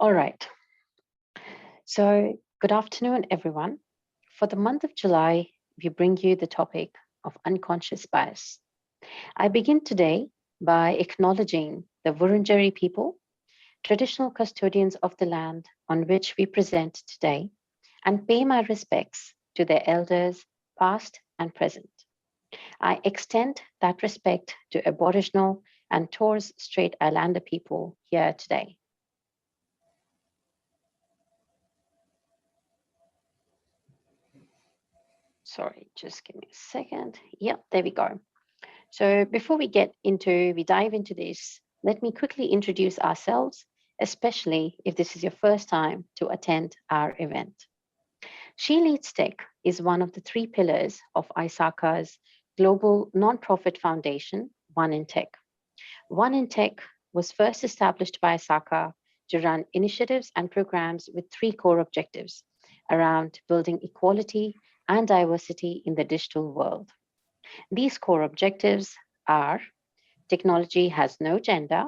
All right. So, good afternoon, everyone. For the month of July, we bring you the topic of unconscious bias. I begin today by acknowledging the Wurundjeri people, traditional custodians of the land on which we present today, and pay my respects to their elders, past and present. I extend that respect to Aboriginal and Torres Strait Islander people here today. Sorry, just give me a second. Yep, there we go. So before we dive into this, let me quickly introduce ourselves, especially if this is your first time to attend our event. She Leads Tech is one of the three pillars of ISACA's global nonprofit foundation, One in Tech. One in Tech was first established by ISACA to run initiatives and programs with three core objectives around building equality and diversity in the digital world. These core objectives are: technology has no gender,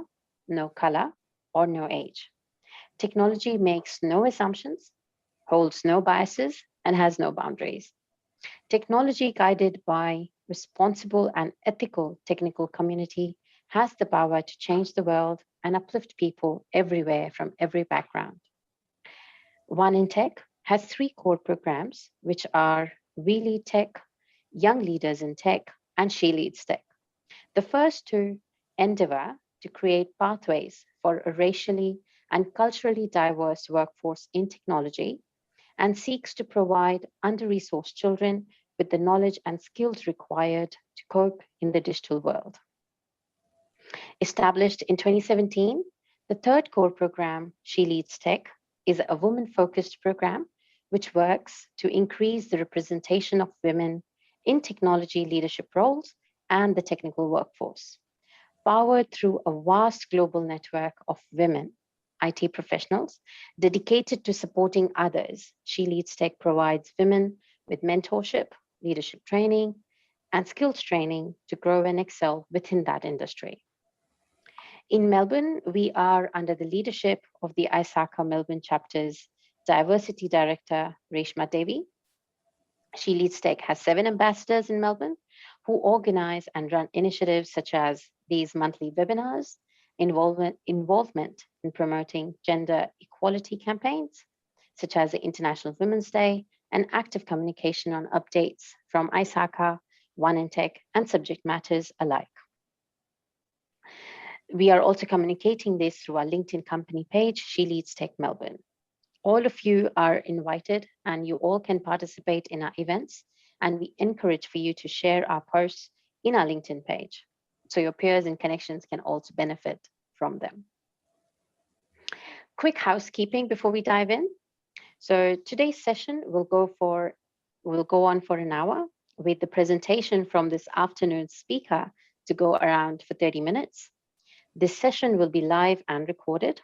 no color, or no age. Technology makes no assumptions, holds no biases, and has no boundaries. Technology guided by responsible and ethical technical community has the power to change the world and uplift people everywhere from every background. One in Tech has three core programs, which are We Lead Tech, Young Leaders in Tech, and She Leads Tech. The first two endeavor to create pathways for a racially and culturally diverse workforce in technology and seeks to provide under-resourced children with the knowledge and skills required to cope in the digital world. Established in 2017, the third core program, She Leads Tech, is a women-focused program which works to increase the representation of women in technology leadership roles and the technical workforce. Powered through a vast global network of women, IT professionals, dedicated to supporting others, She Leads Tech provides women with mentorship, leadership training, and skills training to grow and excel within that industry. In Melbourne, we are under the leadership of the ISACA Melbourne chapter's Diversity Director, Reshma Devi. She Leads Tech has 7 ambassadors in Melbourne who organize and run initiatives such as these monthly webinars, involvement in promoting gender equality campaigns, such as the International Women's Day, and active communication on updates from ISACA, One in Tech, and subject matters alike. We are also communicating this through our LinkedIn company page, She Leads Tech Melbourne. All of you are invited and you all can participate in our events, and we encourage for you to share our posts in our LinkedIn page so your peers and connections can also benefit from them. Quick housekeeping before we dive in. So today's session will go on for an hour with the presentation from this afternoon's speaker to go around for 30 minutes. This session will be live and recorded.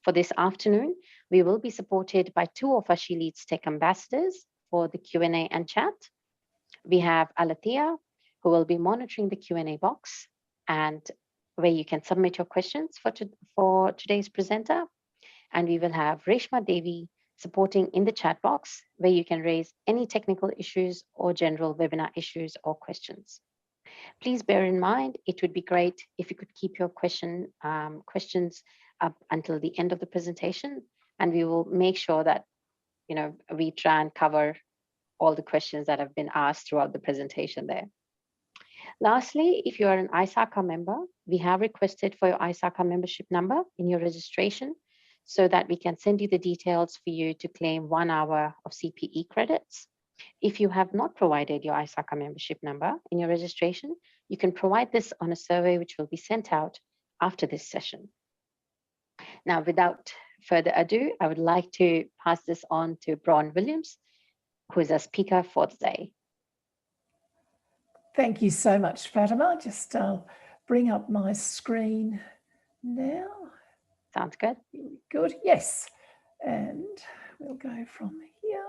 For this afternoon, we will be supported by 2 of our She Leads Tech ambassadors for the Q&A and chat. We have Alathea, who will be monitoring the Q&A box and where you can submit your questions for today's presenter. And we will have Reshma Devi supporting in the chat box where you can raise any technical issues or general webinar issues or questions. Please bear in mind, it would be great if you could keep your questions up until the end of the presentation, and we will make sure that we try and cover all the questions that have been asked throughout the presentation there. Lastly, if you are an ISACA member, we have requested for your ISACA membership number in your registration so that we can send you the details for you to claim 1 hour of CPE credits. If you have not provided your ISACA membership number in your registration, you can provide this on a survey which will be sent out after this session. Now, without further ado, I would like to pass this on to Bron Williams, who is our speaker for the day. Thank you so much, Fatima. Just bring up my screen now. Sounds good. Good, yes. And we'll go from here.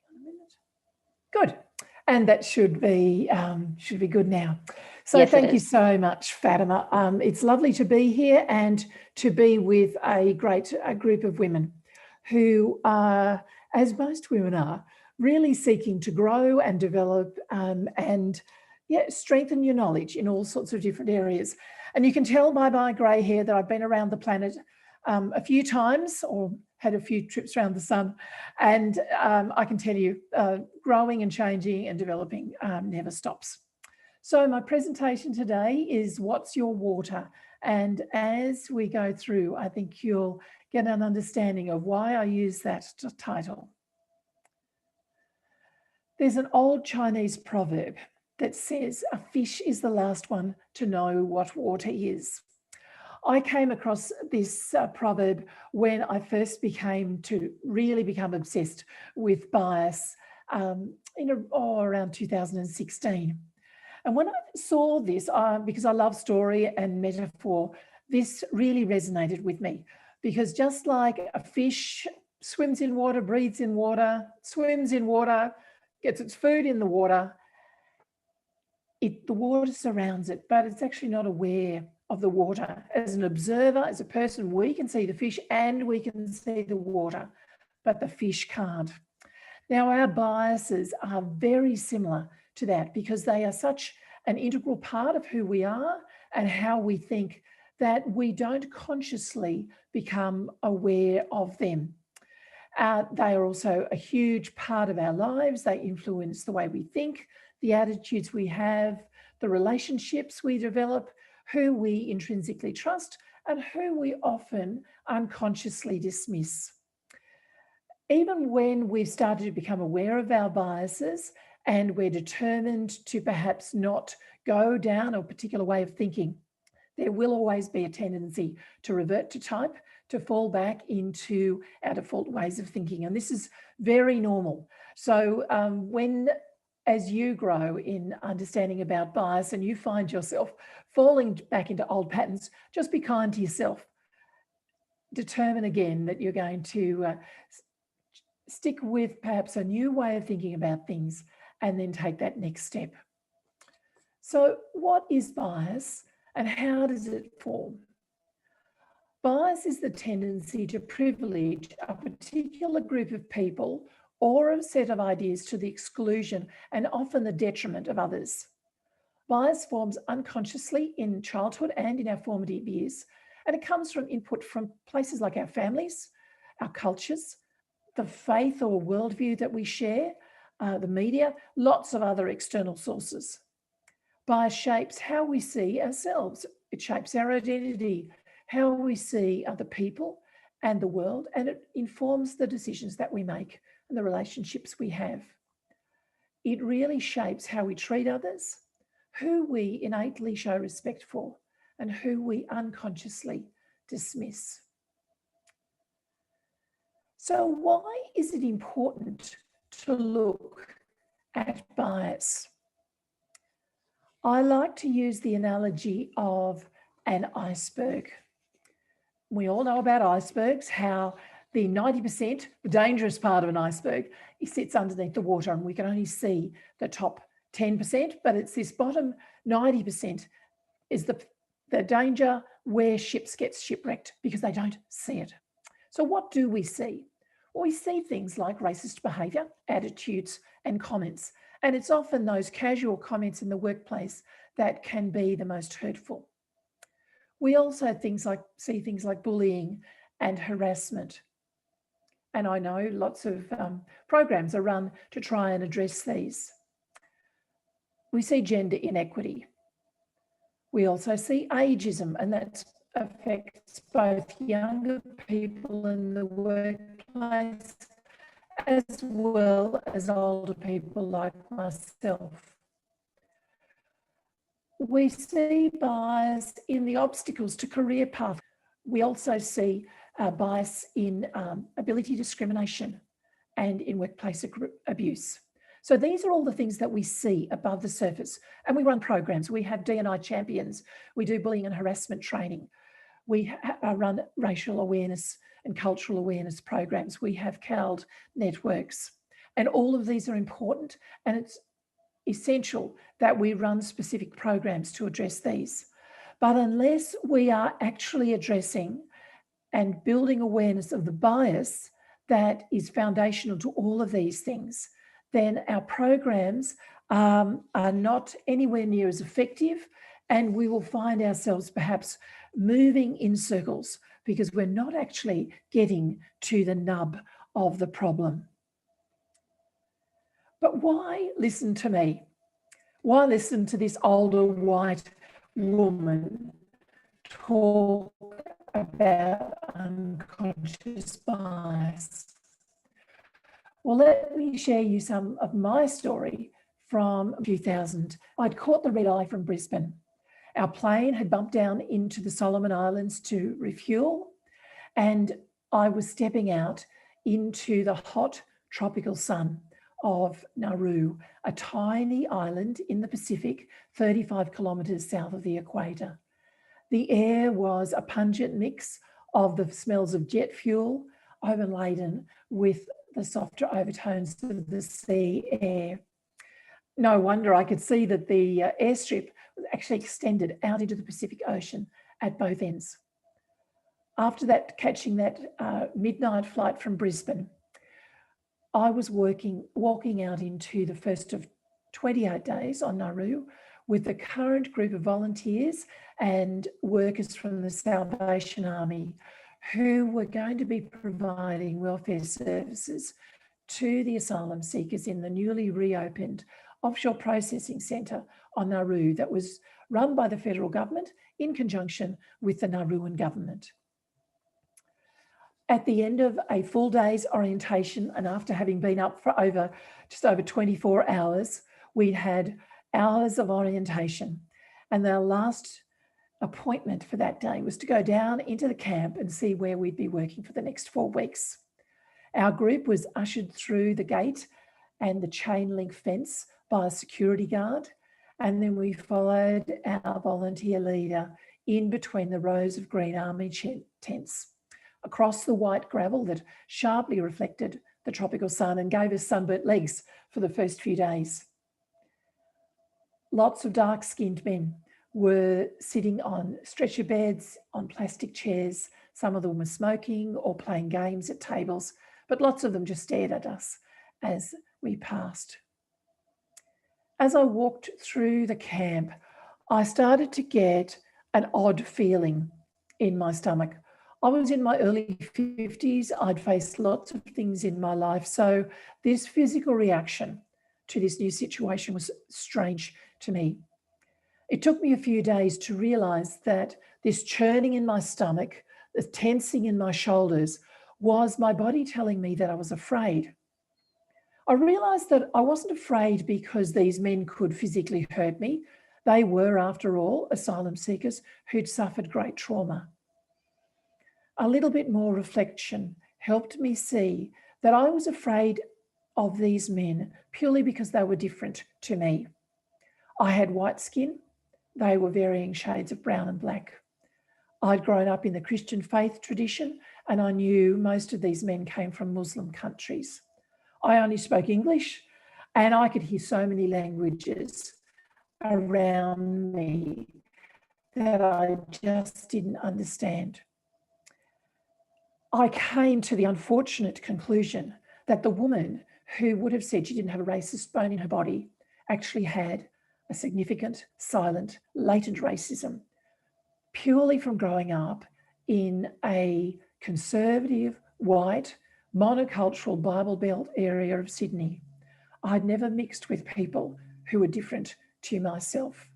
Hang on a minute. Good. And that should be good now. So Yes, it thank you is. so much, Fatima. It's lovely to be here and to be with a group of women who are, as most women are, really seeking to grow and develop and strengthen your knowledge in all sorts of different areas. And you can tell by my grey hair that I've been around the planet a few times, or had a few trips around the sun. And I can tell you, growing and changing and developing never stops. So my presentation today is What's Your Water? And as we go through, I think you'll get an understanding of why I use that title. There's an old Chinese proverb that says a fish is the last one to know what water is. I came across this proverb when I first really become obsessed with bias around 2016. And when I saw this, because I love story and metaphor, this really resonated with me, because just like a fish swims in water, breathes in water, swims in water, gets its food in the water, the water surrounds it, but it's actually not aware of the water. As an observer, as a person, we can see the fish and we can see the water, but the fish can't. Now, our biases are very similar to that, because they are such an integral part of who we are and how we think that we don't consciously become aware of them. They are also a huge part of our lives. They influence the way we think, the attitudes we have, the relationships we develop, who we intrinsically trust, and who we often unconsciously dismiss. Even when we've started to become aware of our biases and we're determined to perhaps not go down a particular way of thinking, there will always be a tendency to revert to type, to fall back into our default ways of thinking. And this is very normal. So as you grow in understanding about bias and you find yourself falling back into old patterns, just be kind to yourself. Determine again that you're going to stick with perhaps a new way of thinking about things and then take that next step. So what is bias and how does it form? Bias is the tendency to privilege a particular group of people or a set of ideas to the exclusion and often the detriment of others. Bias forms unconsciously in childhood and in our formative years, and it comes from input from places like our families, our cultures, the faith or worldview that we share, the media, lots of other external sources. Bias shapes how we see ourselves. It shapes our identity, how we see other people and the world, and it informs the decisions that we make and the relationships we have. It really shapes how we treat others, who we innately show respect for, and who we unconsciously dismiss. So why is it important to look at bias? I like to use the analogy of an iceberg. We all know about icebergs, how the 90%, the dangerous part of an iceberg, it sits underneath the water and we can only see the top 10%, but it's this bottom 90% is the danger where ships get shipwrecked because they don't see it. So what do we see? Well, we see things like racist behaviour, attitudes and comments. And it's often those casual comments in the workplace that can be the most hurtful. We also see things like bullying and harassment. And I know lots of programs are run to try and address these. We see gender inequity. We also see ageism, and that affects both younger people in the workplace as well as older people like myself. We see bias in the obstacles to career path. We also see bias in ability discrimination and in workplace abuse. So these are all the things that we see above the surface. And we run programs. We have D&I champions. We do bullying and harassment training. We run racial awareness and cultural awareness programs. We have CALD networks. And all of these are important. And it's essential that we run specific programs to address these. But unless we are actually addressing and building awareness of the bias that is foundational to all of these things, then our programs are not anywhere near as effective, and we will find ourselves perhaps moving in circles because we're not actually getting to the nub of the problem. But why listen to me? Why listen to this older white woman talk about unconscious bias? Well, let me share you some of my story from 2000. I'd caught the red eye from Brisbane. Our plane had bumped down into the Solomon Islands to refuel, and I was stepping out into the hot tropical sun of Nauru, a tiny island in the Pacific, 35 kilometres south of the equator. The air was a pungent mix of the smells of jet fuel, overladen with the softer overtones of the sea air. No wonder I could see that the airstrip was actually extended out into the Pacific Ocean at both ends. After that, catching that midnight flight from Brisbane, I was walking out into the first of 28 days on Nauru with the current group of volunteers and workers from the Salvation Army who were going to be providing welfare services to the asylum seekers in the newly reopened offshore processing centre on Nauru that was run by the federal government in conjunction with the Nauruan government. At the end of a full day's orientation, and after having been up for just over 24 hours, we'd had hours of orientation. And our last appointment for that day was to go down into the camp and see where we'd be working for the next 4 weeks. Our group was ushered through the gate and the chain link fence by a security guard. And then we followed our volunteer leader in between the rows of green army tents, across the white gravel that sharply reflected the tropical sun and gave us sunburnt legs for the first few days. Lots of dark-skinned men were sitting on stretcher beds, on plastic chairs. Some of them were smoking or playing games at tables, but lots of them just stared at us as we passed. As I walked through the camp, I started to get an odd feeling in my stomach. I was in my early 50s. I'd faced lots of things in my life. So this physical reaction to this new situation was strange to me. It took me a few days to realise that this churning in my stomach, the tensing in my shoulders, was my body telling me that I was afraid. I realised that I wasn't afraid because these men could physically hurt me. They were, after all, asylum seekers who'd suffered great trauma. A little bit more reflection helped me see that I was afraid of these men purely because they were different to me. I had white skin. They were varying shades of brown and black. I'd grown up in the Christian faith tradition, and I knew most of these men came from Muslim countries. I only spoke English, and I could hear so many languages around me that I just didn't understand. I came to the unfortunate conclusion that the woman who would have said she didn't have a racist bone in her body actually had a significant, silent, latent racism, purely from growing up in a conservative, white, monocultural Bible Belt area of Sydney. I'd never mixed with people who were different to myself.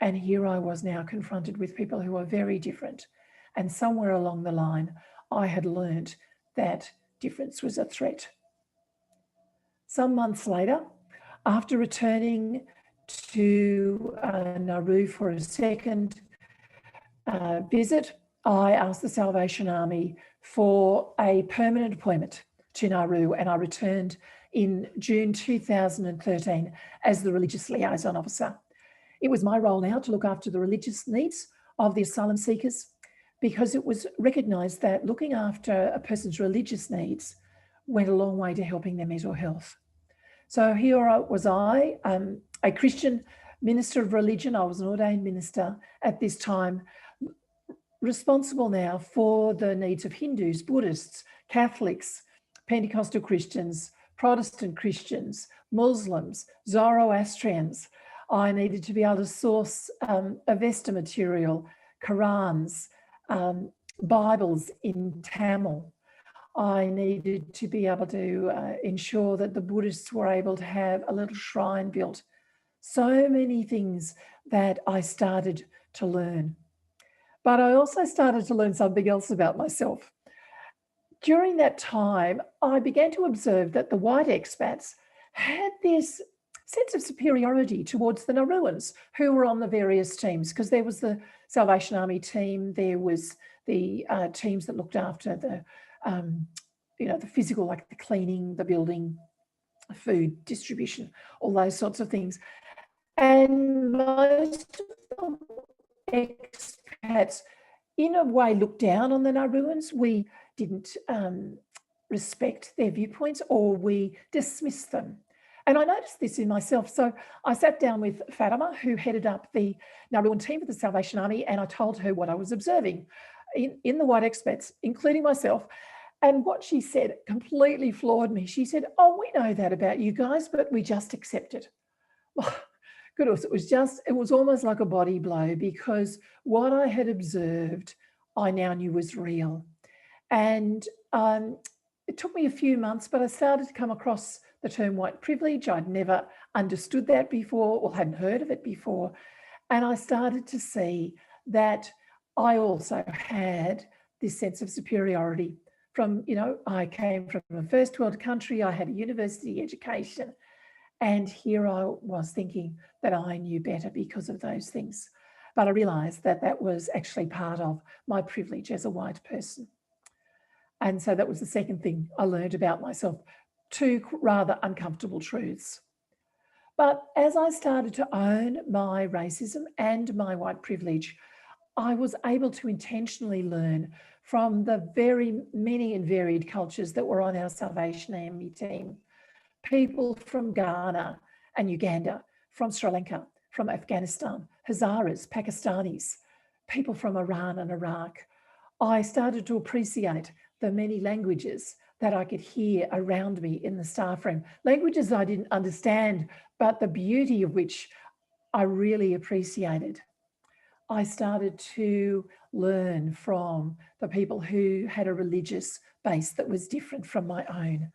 And here I was now confronted with people who were very different. And somewhere along the line, I had learned that difference was a threat. Some months later, after returning to Nauru for a second visit, I asked the Salvation Army for a permanent appointment to Nauru, and I returned in June 2013 as the religious liaison officer. It was my role now to look after the religious needs of the asylum seekers, because it was recognised that looking after a person's religious needs went a long way to helping their mental health. So here was I, a Christian minister of religion. I was an ordained minister at this time, responsible now for the needs of Hindus, Buddhists, Catholics, Pentecostal Christians, Protestant Christians, Muslims, Zoroastrians. I needed to be able to source Avesta material, Qurans, Bibles in Tamil. I needed to be able to ensure that the Buddhists were able to have a little shrine built. So many things that I started to learn. But I also started to learn something else about myself. During that time, I began to observe that the white expats had this sense of superiority towards the Nauruans who were on the various teams, because there was the Salvation Army team, there was the teams that looked after the, the physical, like the cleaning, the building, food distribution, all those sorts of things. And most of the expats, in a way, looked down on the Nauruans. We didn't respect their viewpoints, or we dismissed them. And I noticed this in myself. So I sat down with Fatima, who headed up the Nauruan team for the Salvation Army, and I told her what I was observing in the white expats, including myself. And what she said completely floored me. She said, "Oh, we know that about you guys, but we just accept it." Well, goodness, it was almost like a body blow, because what I had observed, I now knew was real. And it took me a few months, but I started to come across the term white privilege. I'd never understood that before, or hadn't heard of it before. And I started to see that I also had this sense of superiority from, I came from a first world country, I had a university education, and here I was thinking that I knew better because of those things. But I realised that that was actually part of my privilege as a white person. And so that was the second thing I learned about myself, two rather uncomfortable truths. But as I started to own my racism and my white privilege, I was able to intentionally learn from the very many and varied cultures that were on our Salvation Army team. People from Ghana and Uganda, from Sri Lanka, from Afghanistan, Hazaras, Pakistanis, people from Iran and Iraq. I started to appreciate the many languages that I could hear around me in the staff room, languages I didn't understand, but the beauty of which I really appreciated. I started to learn from the people who had a religious base that was different from my own.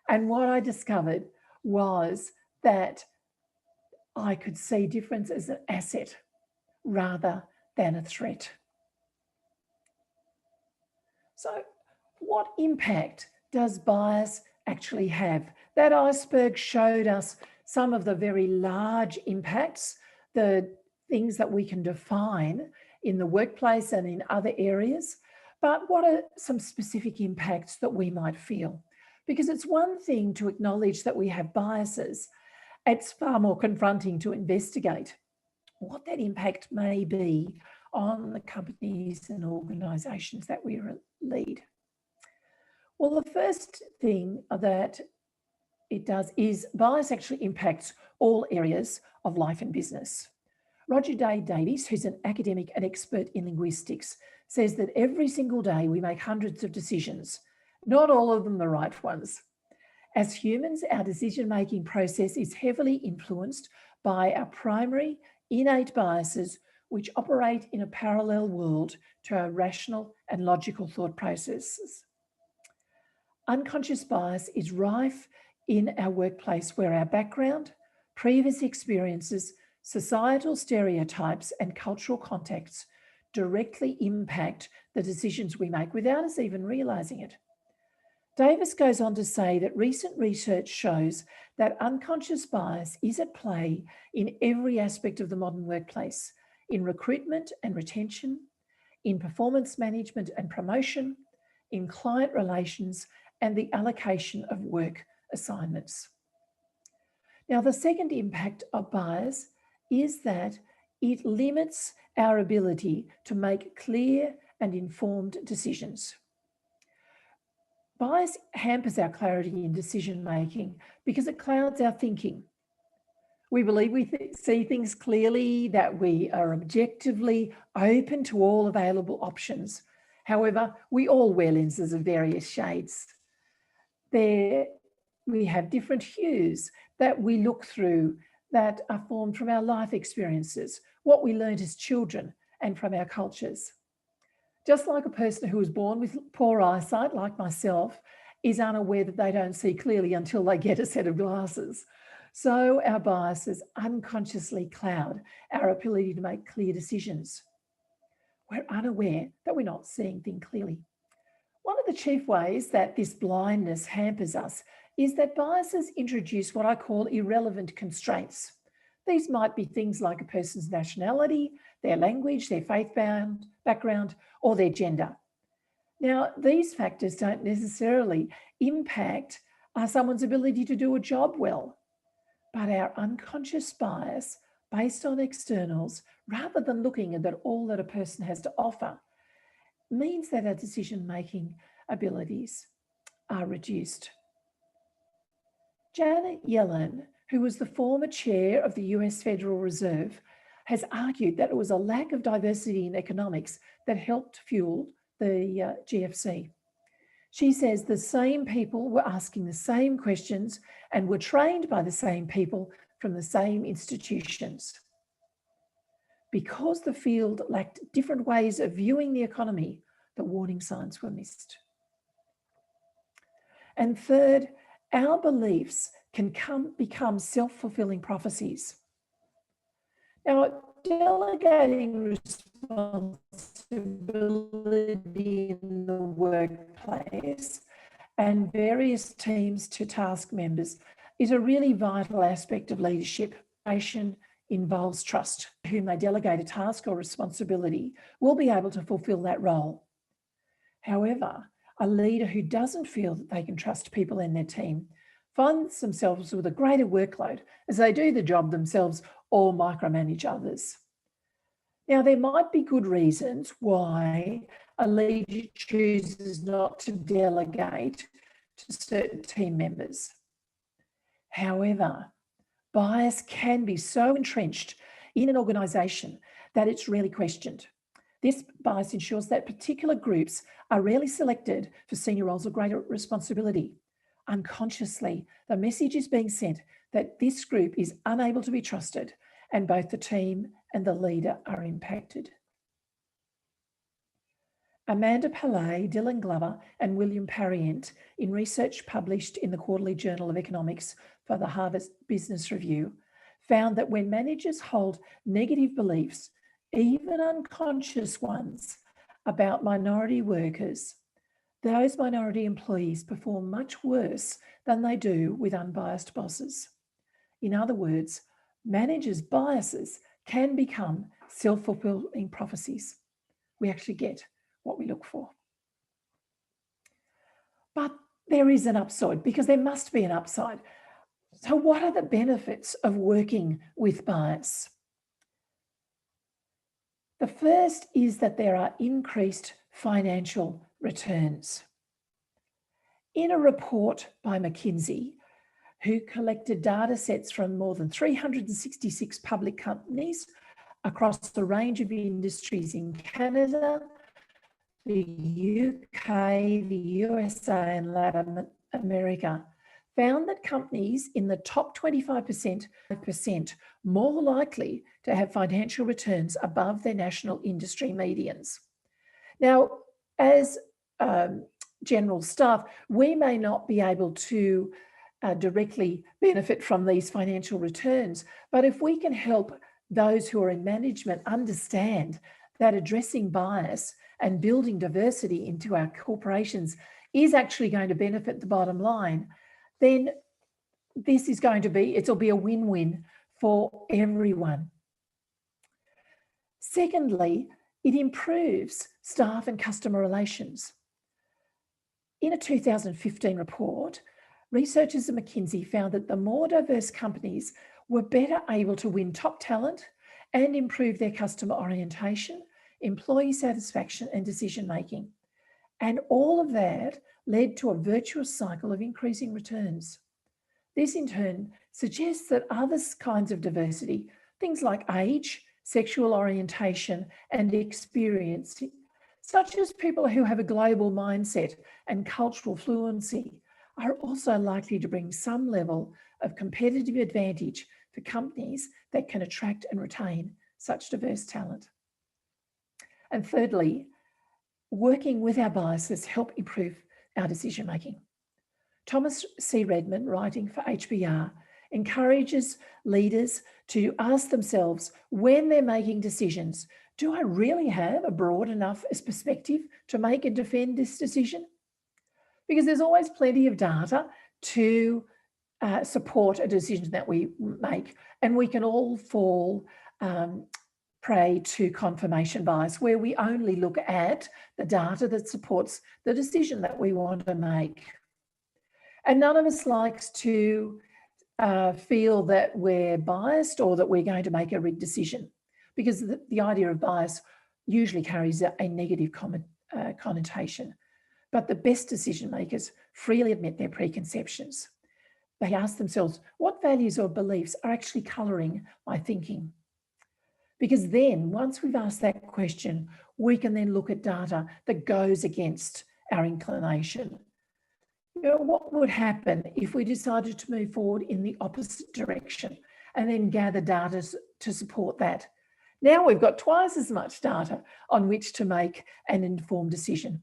And what I discovered was that I could see difference as an asset rather than a threat. So what impact does bias actually have? That iceberg showed us some of the very large impacts, the things that we can define in the workplace and in other areas. But what are some specific impacts that we might feel? Because it's one thing to acknowledge that we have biases. It's far more confronting to investigate what that impact may be on the companies and organisations that we lead. Well, the first thing that it does is bias actually impacts all areas of life and business. Roger Day Davies, who's an academic and expert in linguistics, says that every single day we make hundreds of decisions, not all of them the right ones. As humans, our decision-making process is heavily influenced by our primary innate biases, which operate in a parallel world to our rational and logical thought processes. Unconscious bias is rife in our workplace, where our background, previous experiences, societal stereotypes, and cultural contexts directly impact the decisions we make without us even realising it. Davis goes on to say that recent research shows that unconscious bias is at play in every aspect of the modern workplace, in recruitment and retention, in performance management and promotion, in client relations, and the allocation of work assignments. Now, the second impact of bias is that it limits our ability to make clear and informed decisions. Bias hampers our clarity in decision making because it clouds our thinking. We believe we see things clearly, that we are objectively open to all available options. However, we all wear lenses of various shades. We have different hues that we look through that are formed from our life experiences, what we learned as children, and from our cultures. Just like a person who was born with poor eyesight, like myself, is unaware that they don't see clearly until they get a set of glasses. So our biases unconsciously cloud our ability to make clear decisions. We're unaware that we're not seeing things clearly. One of the chief ways that this blindness hampers us is that biases introduce what I call irrelevant constraints. These might be things like a person's nationality, their language, their faith background, or their gender. Now, these factors don't necessarily impact someone's ability to do a job well, but our unconscious bias based on externals, rather than looking at all that a person has to offer, means that our decision-making abilities are reduced. Janet Yellen, who was the former chair of the US Federal Reserve, has argued that it was a lack of diversity in economics that helped fuel the GFC. She says the same people were asking the same questions and were trained by the same people from the same institutions. Because the field lacked different ways of viewing the economy, the warning signs were missed. And third, our beliefs can become self-fulfilling prophecies. Now, delegating responsibility in the workplace and various teams to task members is a really vital aspect of leadership. Leadership involves trust. Whom they delegate a task or responsibility will be able to fulfill that role. However, a leader who doesn't feel that they can trust people in their team finds themselves with a greater workload as they do the job themselves or micromanage others. Now, there might be good reasons why a leader chooses not to delegate to certain team members. However, bias can be so entrenched in an organisation that it's rarely questioned. This bias ensures that particular groups are rarely selected for senior roles of greater responsibility. Unconsciously, the message is being sent that this group is unable to be trusted, and both the team and the leader are impacted. Amanda Pillay, Dylan Glover, and William Parient, in research published in the Quarterly Journal of Economics for the Harvard Business Review, found that when managers hold negative beliefs, even unconscious ones, about minority workers, those minority employees perform much worse than they do with unbiased bosses. In other words, managers' biases can become self-fulfilling prophecies. We actually get what we look for. But there is an upside, because there must be an upside. So what are the benefits of working with bias? The first is that there are increased financial returns. In a report by McKinsey, who collected data sets from more than 366 public companies across a range of industries in Canada, the UK, the USA, and Latin America, found that companies in the top 25% more likely to have financial returns above their national industry medians. Now, as general staff, we may not be able to directly benefit from these financial returns, but if we can help those who are in management understand that addressing bias and building diversity into our corporations is actually going to benefit the bottom line, then this is going to be, it'll be a win-win for everyone. Secondly, it improves staff and customer relations. In a 2015 report, researchers at McKinsey found that the more diverse companies were better able to win top talent and improve their customer orientation, employee satisfaction, and decision-making. And all of that led to a virtuous cycle of increasing returns. This in turn suggests that other kinds of diversity, things like age, sexual orientation, and experience, such as people who have a global mindset and cultural fluency, are also likely to bring some level of competitive advantage for companies that can attract and retain such diverse talent. And thirdly, working with our biases help improve our decision making. Thomas C. Redman, writing for HBR, encourages leaders to ask themselves when they're making decisions, do I really have a broad enough perspective to make and defend this decision? Because there's always plenty of data to support a decision that we make, and we can all fall prey to confirmation bias, where we only look at the data that supports the decision that we want to make. And none of us likes to feel that we're biased or that we're going to make a rigged decision, because the idea of bias usually carries a negative connotation. But the best decision makers freely admit their preconceptions. They ask themselves, what values or beliefs are actually colouring my thinking? Because then, once we've asked that question, we can then look at data that goes against our inclination. You know, what would happen if we decided to move forward in the opposite direction and then gather data to support that? Now we've got twice as much data on which to make an informed decision.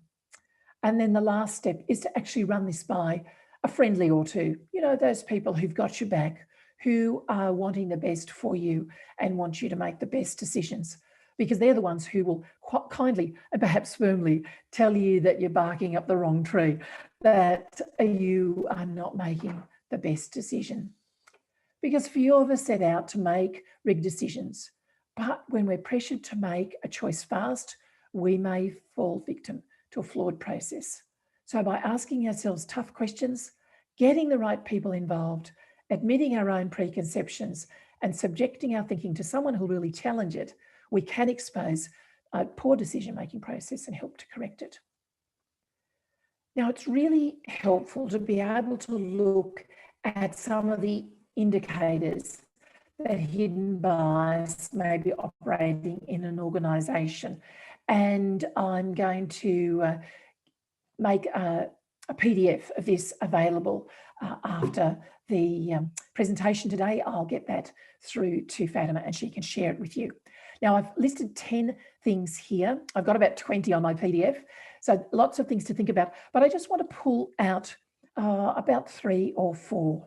And then the last step is to actually run this by a friendly or two, you know, those people who've got your back, who are wanting the best for you and want you to make the best decisions, because they're the ones who will quite kindly and perhaps firmly tell you that you're barking up the wrong tree, that you are not making the best decision. Because few of us set out to make rigged decisions, but when we're pressured to make a choice fast, we may fall victim to a flawed process. So by asking ourselves tough questions, getting the right people involved, admitting our own preconceptions, and subjecting our thinking to someone who'll really challenge it, we can expose a poor decision-making process and help to correct it. Now, it's really helpful to be able to look at some of the indicators that hidden bias may be operating in an organisation. And I'm going to make a PDF of this available after the presentation today. I'll get that through to Fatima and she can share it with you. Now, I've listed 10 things here. I've got about 20 on my PDF, so lots of things to think about, but I just want to pull out about 3 or 4.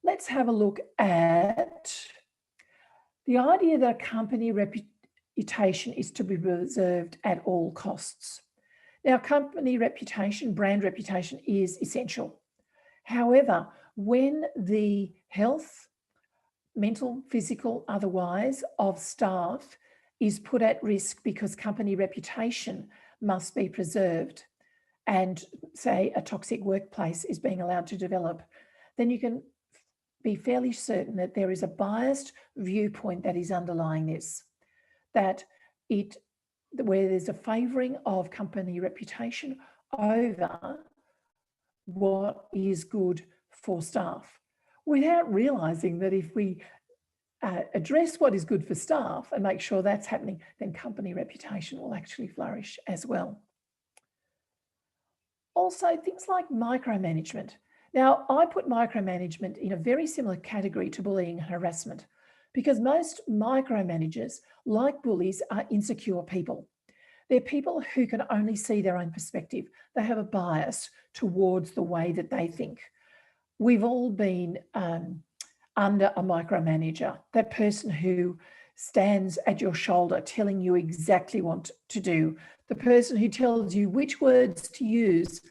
Let's have a look at the idea that a company reputation is to be preserved at all costs. Now, company reputation, brand reputation is essential. However, when the health, mental, physical, otherwise, of staff is put at risk because company reputation must be preserved and, say, a toxic workplace is being allowed to develop, then you can be fairly certain that there is a biased viewpoint that is underlying this, where there's a favouring of company reputation over what is good for staff, without realising that if we address what is good for staff and make sure that's happening, then company reputation will actually flourish as well. Also, things like micromanagement. Now, I put micromanagement in a very similar category to bullying and harassment, because most micromanagers, like bullies, are insecure people. They're people who can only see their own perspective. They have a bias towards the way that they think. We've all been under a micromanager, that person who stands at your shoulder telling you exactly what to do, the person who tells you which words to use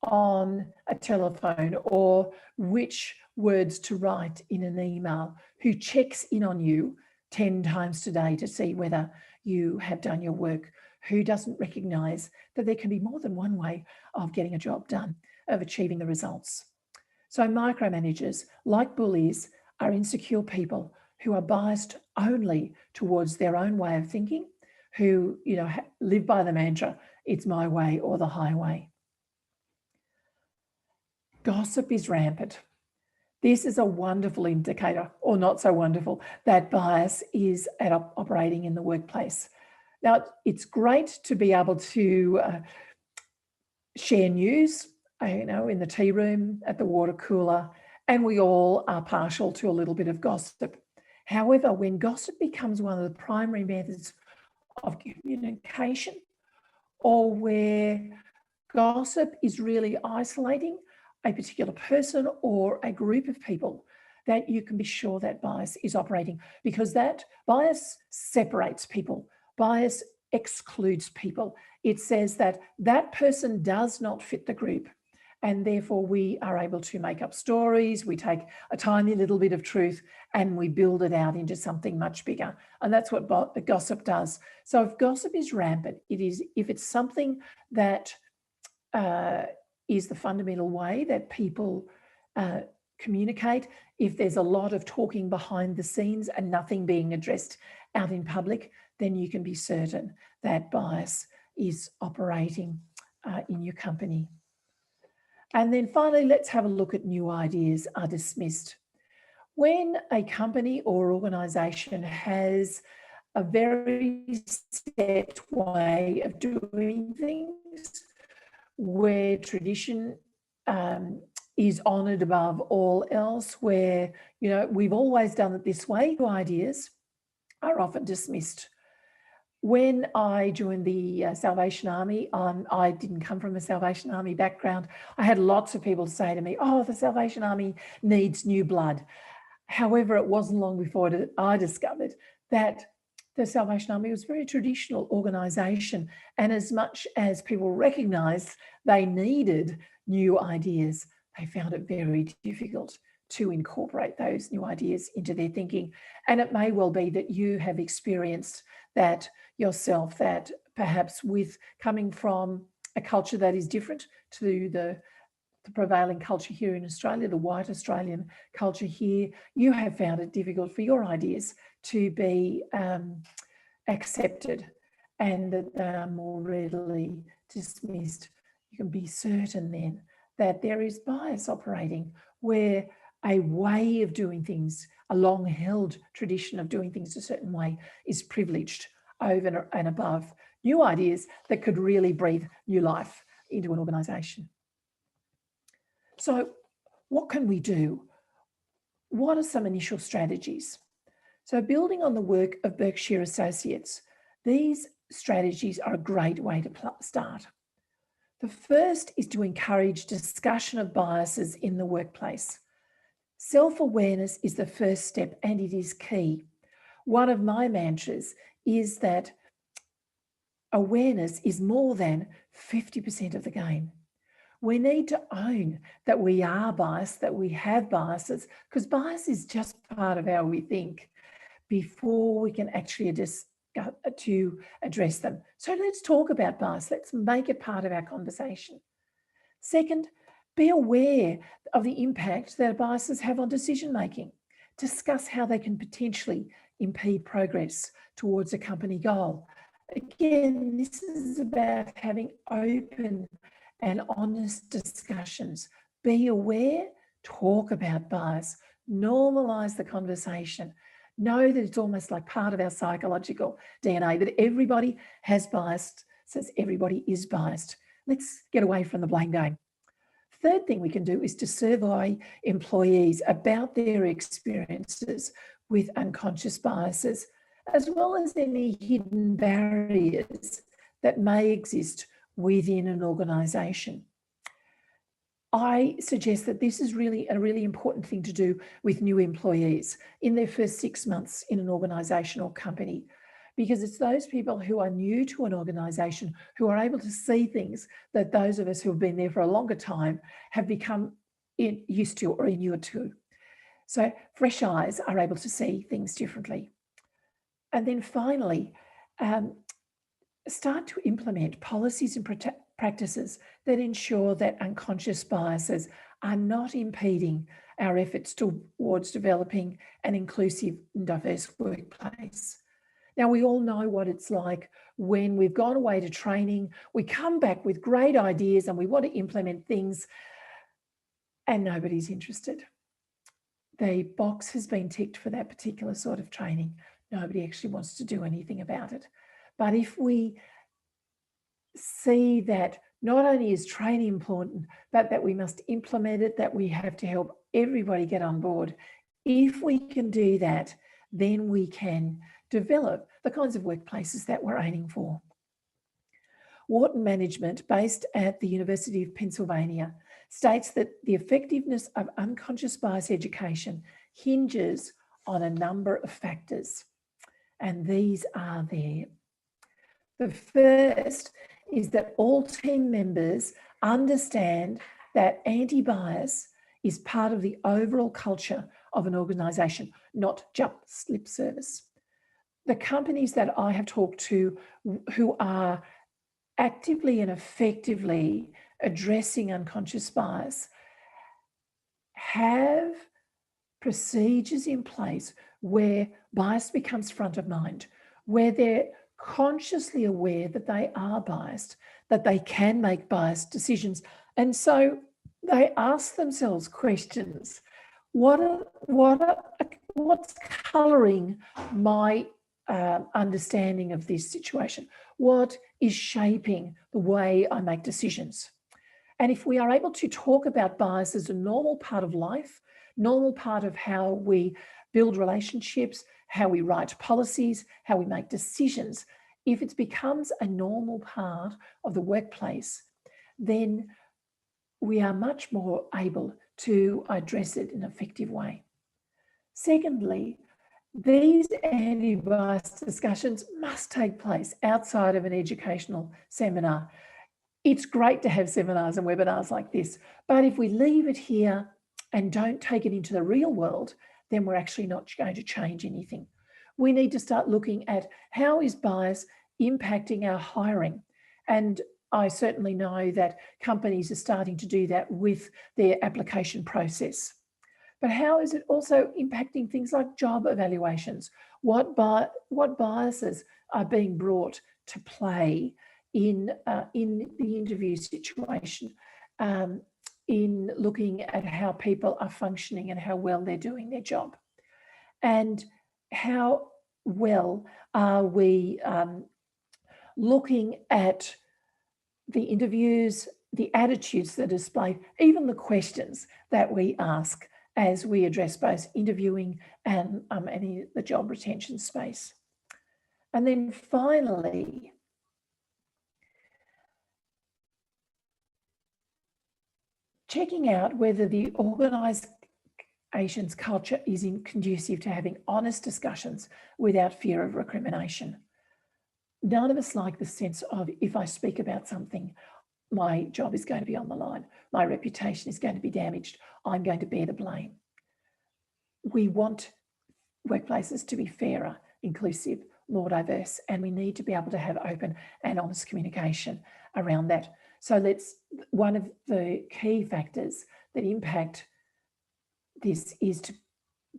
on a telephone or which words to write in an email, who checks in on you 10 times today to see whether you have done your work, who doesn't recognise that there can be more than one way of getting a job done, of achieving the results. So micromanagers, like bullies, are insecure people who are biased only towards their own way of thinking, who, live by the mantra, it's my way or the highway. Gossip is rampant. This is a wonderful indicator, or not so wonderful, that bias is operating in the workplace. Now, it's great to be able to share news, in the tea room, at the water cooler, and we all are partial to a little bit of gossip. However, when gossip becomes one of the primary methods of communication, or where gossip is really isolating a particular person or a group of people, that you can be sure that bias is operating, because that bias separates people. Bias excludes people. It says that that person does not fit the group, and therefore we are able to make up stories. We take a tiny little bit of truth and we build it out into something much bigger. And that's what the gossip does. So if gossip is rampant, if it's something that is the fundamental way that people communicate, if there's a lot of talking behind the scenes and nothing being addressed out in public, then you can be certain that bias is operating in your company. And then finally, let's have a look at new ideas are dismissed. When a company or organisation has a very set way of doing things, where tradition is honoured above all else, where, we've always done it this way, new ideas are often dismissed. When I joined the Salvation Army, I didn't come from a Salvation Army background. I had lots of people say to me, oh, the Salvation Army needs new blood. However, it wasn't long before I discovered that the Salvation Army was a very traditional organisation, and as much as people recognised they needed new ideas, they found it very difficult to incorporate those new ideas into their thinking. And it may well be that you have experienced that yourself, that perhaps with coming from a culture that is different to the prevailing culture here in Australia, the white Australian culture here, you have found it difficult for your ideas to be accepted, and that they are more readily dismissed. You can be certain then that there is bias operating, where a way of doing things, a long-held tradition of doing things a certain way, is privileged over and above new ideas that could really breathe new life into an organisation. So what can we do? What are some initial strategies? So building on the work of Berkshire Associates, these strategies are a great way to start. The first is to encourage discussion of biases in the workplace. Self-awareness is the first step, and it is key. One of my mantras is that awareness is more than 50% of the game. We need to own that we are biased, that we have biases, because bias is just part of how we think, before we can actually address them. So let's talk about bias. Let's make it part of our conversation. Second, be aware of the impact that biases have on decision making. Discuss how they can potentially impede progress towards a company goal. Again, this is about having open and honest discussions. Be aware, talk about bias, normalise the conversation. Know that it's almost like part of our psychological DNA, that everybody has bias, says everybody is biased. Let's get away from the blame game. Third thing we can do is to survey employees about their experiences with unconscious biases, as well as any hidden barriers that may exist within an organisation. I suggest that this is really a really important thing to do with new employees in their first 6 months in an organisation or company, because it's those people who are new to an organisation who are able to see things that those of us who have been there for a longer time have become used to or inured to. So fresh eyes are able to see things differently. And then finally, start to implement policies and practices that ensure that unconscious biases are not impeding our efforts towards developing an inclusive and diverse workplace. Now, we all know what it's like when we've gone away to training, we come back with great ideas and we want to implement things and nobody's interested. The box has been ticked for that particular sort of training. Nobody actually wants to do anything about it. But if we see that not only is training important, but that we must implement it, that we have to help everybody get on board, if we can do that, then we can develop the kinds of workplaces that we're aiming for. Wharton Management, based at the University of Pennsylvania, states that the effectiveness of unconscious bias education hinges on a number of factors. And these are there. The first is that all team members understand that anti-bias is part of the overall culture of an organisation, not just lip service. The companies that I have talked to who are actively and effectively addressing unconscious bias have procedures in place where bias becomes front of mind, where they're consciously aware that they are biased, that they can make biased decisions. And so they ask themselves questions. What's colouring my understanding of this situation? What is shaping the way I make decisions? And if we are able to talk about bias as a normal part of life, normal part of how we build relationships, how we write policies, how we make decisions, if it becomes a normal part of the workplace, then we are much more able to address it in an effective way. Secondly, these anti-bias discussions must take place outside of an educational seminar. It's great to have seminars and webinars like this, but if we leave it here and don't take it into the real world, then we're actually not going to change anything. We need to start looking at how is bias impacting our hiring. And I certainly know that companies are starting to do that with their application process. But how is it also impacting things like job evaluations? What biases are being brought to play in the interview situation, in looking at how people are functioning and how well they're doing their job? And how well are we looking at the interviews, the attitudes that are displayed, even the questions that we ask as we address both interviewing and the job retention space. And then finally, checking out whether the organisation's culture is conducive to having honest discussions without fear of recrimination. None of us like the sense of, if I speak about something, my job is going to be on the line, my reputation is going to be damaged, I'm going to bear the blame. We want workplaces to be fairer, inclusive, more diverse, and we need to be able to have open and honest communication around that. So one of the key factors that impact this is to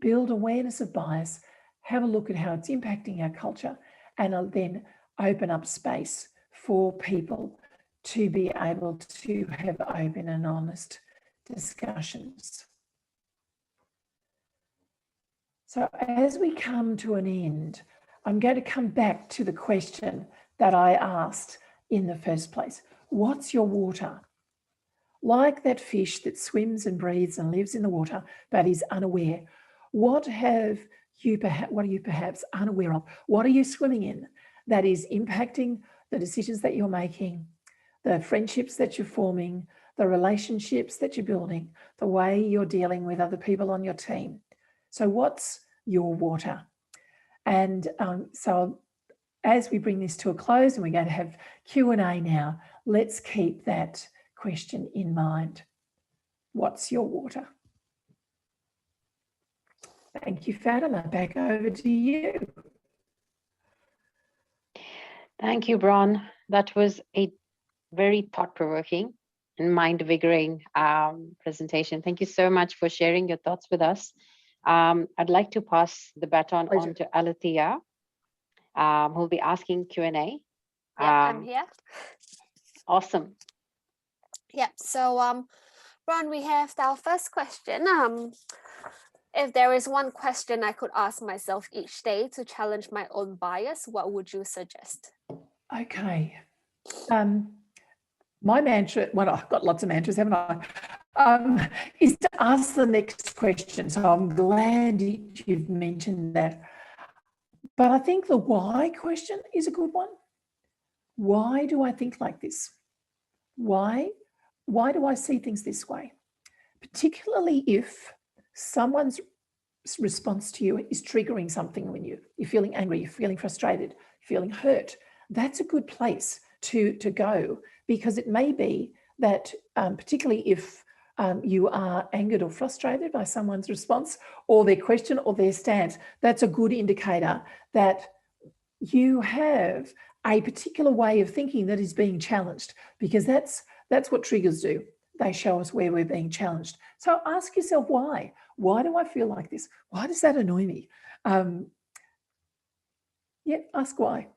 build awareness of bias, have a look at how it's impacting our culture, and then open up space for people to be able to have open and honest discussions. So as we come to an end, I'm going to come back to the question that I asked in the first place. What's your water? Like that fish that swims and breathes and lives in the water, but is unaware. What are you perhaps unaware of? What are you swimming in that is impacting the decisions that you're making, the friendships that you're forming, the relationships that you're building, the way you're dealing with other people on your team? So what's your water? And so as we bring this to a close, and we're going to have Q&A now, let's keep that question in mind. What's your water? Thank you, Fatima. Back over to you. Thank you, Bron. That was a very thought-provoking and mind-vigoring presentation. Thank you so much for sharing your thoughts with us. I'd like to pass the baton on to Alethea, who'll be asking Q&A. Yeah, I'm Um, here. awesome. Yeah. So, Bron, we have our first question. If there is one question I could ask myself each day to challenge my own bias, what would you suggest? Okay. My mantra, well, I've got lots of mantras, haven't I? Is to ask the next question. So I'm glad you've mentioned that. But I think the why question is a good one. Why do I think like this? Why? Why do I see things this way? Particularly if someone's response to you is triggering something when you're feeling angry, you're feeling frustrated, feeling hurt. That's a good place to go, because it may be that particularly if you are angered or frustrated by someone's response or their question or their stance, that's a good indicator that you have a particular way of thinking that is being challenged, because that's what triggers do. They show us where we're being challenged. So ask yourself why. Why do I feel like this? Why does that annoy me? Yeah, ask why.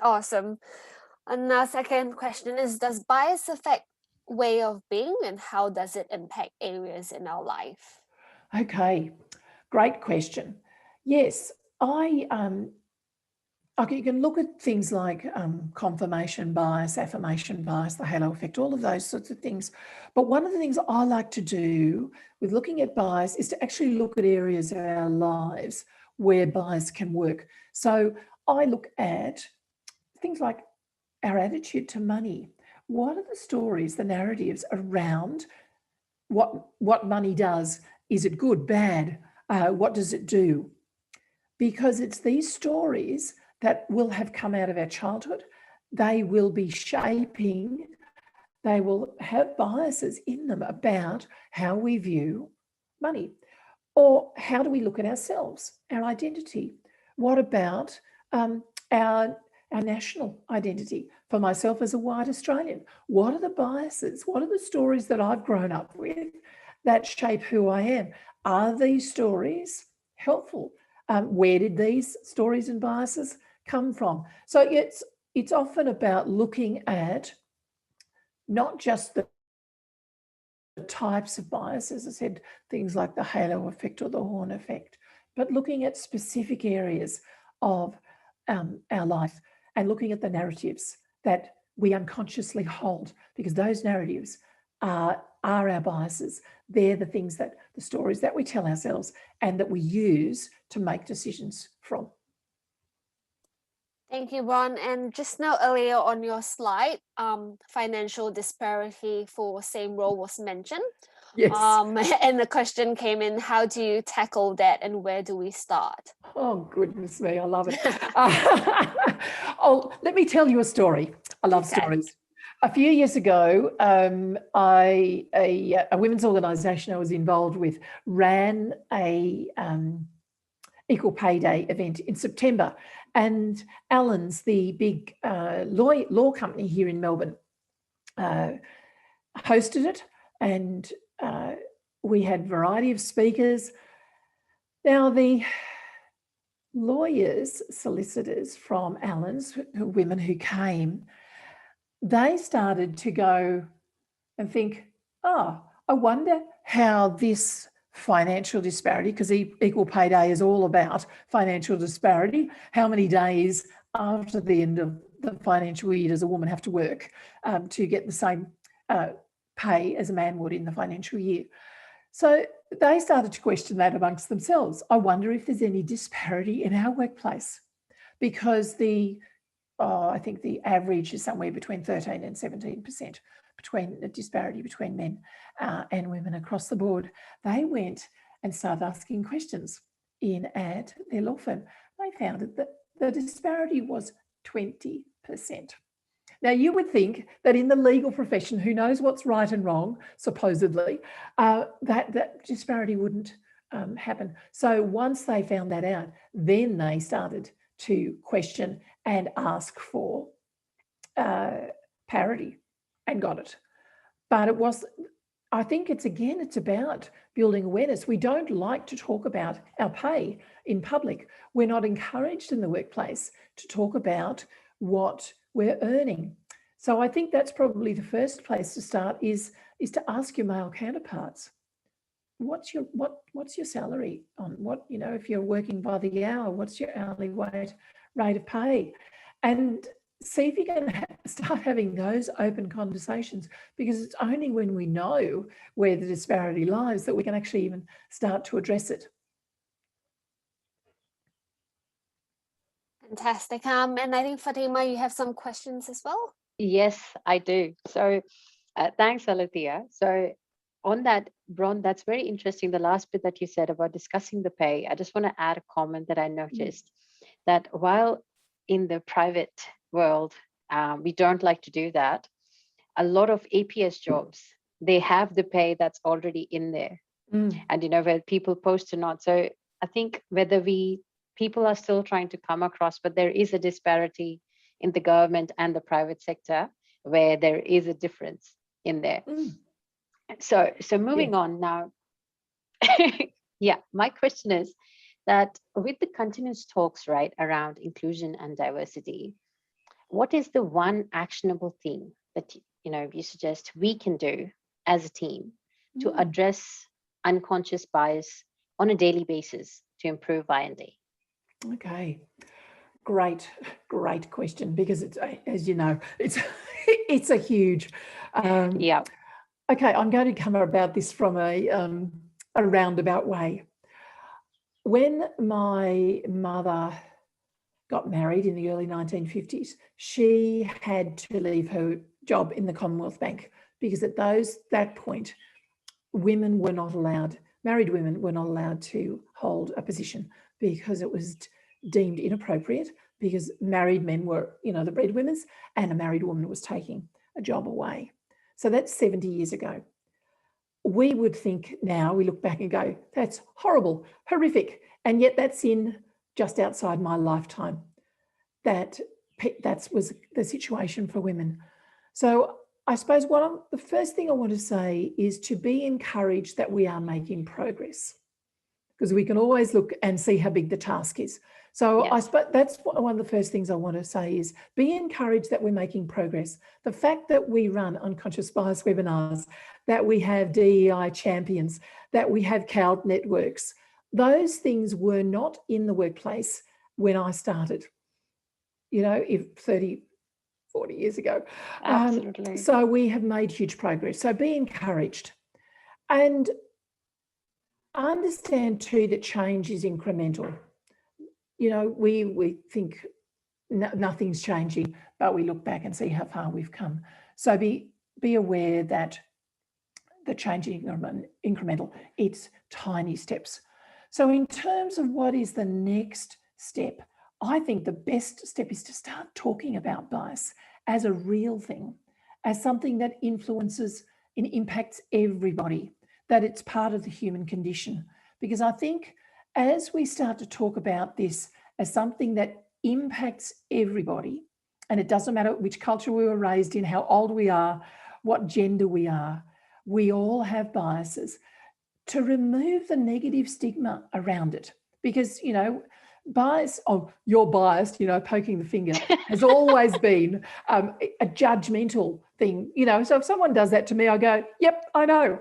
Awesome. And our second question is, does bias affect way of being, and how does it impact areas in our life? Okay, great question. Yes, okay, you can look at things like confirmation bias, affirmation bias, the halo effect, all of those sorts of things. But one of the things I like to do with looking at bias is to actually look at areas of our lives where bias can work. So I look at things like our attitude to money. What are the stories, the narratives around what money does? Is it good, bad? What does it do? Because it's these stories that will have come out of our childhood. They will be shaping, they will have biases in them about how we view money. Or how do we look at ourselves, our identity? What about our national identity? For myself as a white Australian, what are the biases? What are the stories that I've grown up with that shape who I am? Are these stories helpful? Where did these stories and biases come from? So it's often about looking at not just the types of bias, as I said, things like the halo effect or the horn effect, but looking at specific areas of our life and looking at the narratives that we unconsciously hold, because those narratives are our biases. They're the things that, the stories that we tell ourselves and that we use to make decisions from. Thank you, Bron. And just now earlier on your slide, financial disparity for same role was mentioned. Yes. And the question came in, how do you tackle that and where do we start? Oh, goodness me, I love it. Let me tell you a story. I love stories. A few years ago, a women's organisation I was involved with ran a Equal Pay Day event in September, and Allen's, the big law company here in Melbourne, hosted it, and we had a variety of speakers. Now, the lawyers, solicitors from Allen's, women who came, they started to go and think, oh, I wonder how this financial disparity, because Equal Pay Day is all about financial disparity, how many days after the end of the financial year does a woman have to work to get the same pay as a man would in the financial year? So they started to question that amongst themselves. I wonder if there's any disparity in our workplace, because I think the average is somewhere between 13 and 17% between the disparity between men and women across the board. They went and started asking questions at their law firm. They found that the disparity was 20%. Now, you would think that in the legal profession, who knows what's right and wrong, supposedly, that disparity wouldn't happen. So once they found that out, then they started to question and ask for parity and got it. But it was, I think it's about building awareness. We don't like to talk about our pay in public. We're not encouraged in the workplace to talk about what we're earning. So I think that's probably the first place to start is to ask your male counterparts, what's your salary on what, if you're working by the hour, what's your hourly rate of pay? And see if you can start having those open conversations, because it's only when we know where the disparity lies that we can actually even start to address it. Fantastic. And I think, Fatima, you have some questions as well. Yes, I do. So thanks, Alethea. So on that, Bron, that's very interesting. The last bit that you said about discussing the pay, I just want to add a comment that I noticed that while in the private world, we don't like to do that, a lot of APS jobs, they have the pay that's already in there. And, where people post or not. So I think whether people are still trying to come across, but there is a disparity in the government and the private sector where there is a difference in there. So moving on now. Yeah, my question is that with the continuous talks, right, around inclusion and diversity, what is the one actionable thing that, you suggest we can do as a team to address unconscious bias on a daily basis to improve I&D? Okay. Great question, because it's, as you know, it's a huge. Yeah. Okay, I'm going to come about this from a roundabout way. When my mother got married in the early 1950s, she had to leave her job in the Commonwealth Bank because at that point, women were not allowed, married women were not allowed to hold a position because it was deemed inappropriate, because married men were, the breadwinners, and a married woman was taking a job away. So that's 70 years ago. We would think now, we look back and go, that's horrible, horrific. And yet that's in just outside my lifetime. That was the situation for women. So I suppose the first thing I want to say is to be encouraged that we are making progress, because we can always look and see how big the task is. So yes. I suppose that's one of the first things I want to say is be encouraged that we're making progress. The fact that we run unconscious bias webinars, that we have DEI champions, that we have CALD networks, those things were not in the workplace when I started, if 30, 40 years ago. Absolutely. So we have made huge progress. So be encouraged. And understand too that change is incremental. We think nothing's changing, but we look back and see how far we've come. So be aware that the change is incremental. It's tiny steps. So in terms of what is the next step, I think the best step is to start talking about bias as a real thing, as something that influences and impacts everybody, that it's part of the human condition. Because I think as we start to talk about this as something that impacts everybody, and it doesn't matter which culture we were raised in, how old we are, what gender we are, we all have biases, to remove the negative stigma around it. Because, bias, you're biased, poking the finger, has always been a judgmental thing. So if someone does that to me, I go, yep, I know.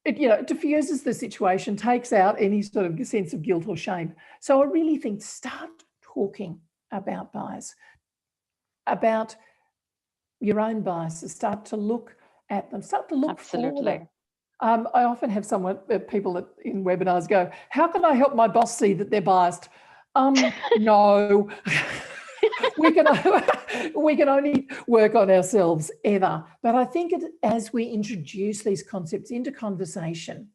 It diffuses the situation, takes out any sort of sense of guilt or shame. So I really think start talking about bias, about your own biases, start to look at them, start to look Absolutely. for them. I often have people in webinars go, how can I help my boss see that they're biased? No. we can only work on ourselves ever. But I think as we introduce these concepts into conversation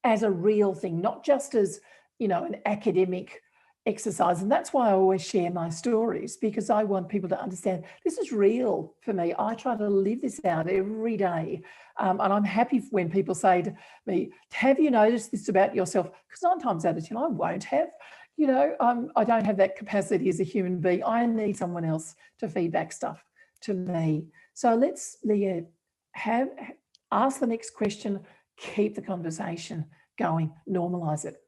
as a real thing, not just as, an academic exercise. And that's why I always share my stories, because I want people to understand this is real for me. I try to live this out every day. And I'm happy when people say to me, have you noticed this about yourself? Because 9 times out of 10, I won't have. I don't have that capacity as a human being. I need someone else to feed back stuff to me. So let's, Leah, ask the next question, keep the conversation going, normalise it.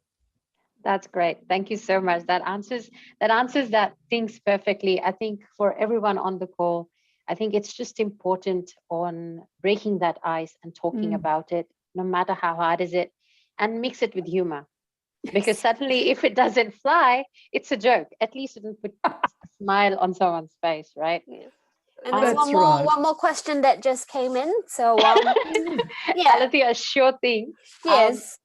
That's great. Thank you so much. That answers that things perfectly. I think for everyone on the call, I think it's just important on breaking that ice and talking about it, no matter how hard is it, and mix it with humor. Because suddenly, if it doesn't fly, it's a joke. At least it will put a smile on someone's face, right? Yeah. And there's That's one more question that just came in. So yeah, Alethea, a sure thing. yes.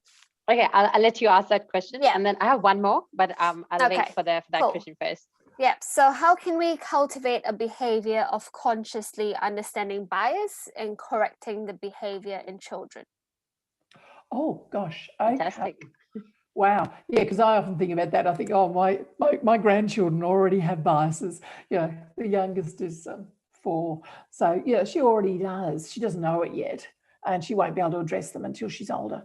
Okay, I'll let you ask that question, Yeah. and then I have one more, but I'll wait for that cool. question first. Yeah. So how can we cultivate a behavior of consciously understanding bias and correcting the behavior in children? Oh gosh, okay. Fantastic. Wow. Yeah, because I often think about that. I think, oh, my grandchildren already have biases. You know, the youngest is 4. So, yeah, she already does. She doesn't know it yet, and she won't be able to address them until she's older.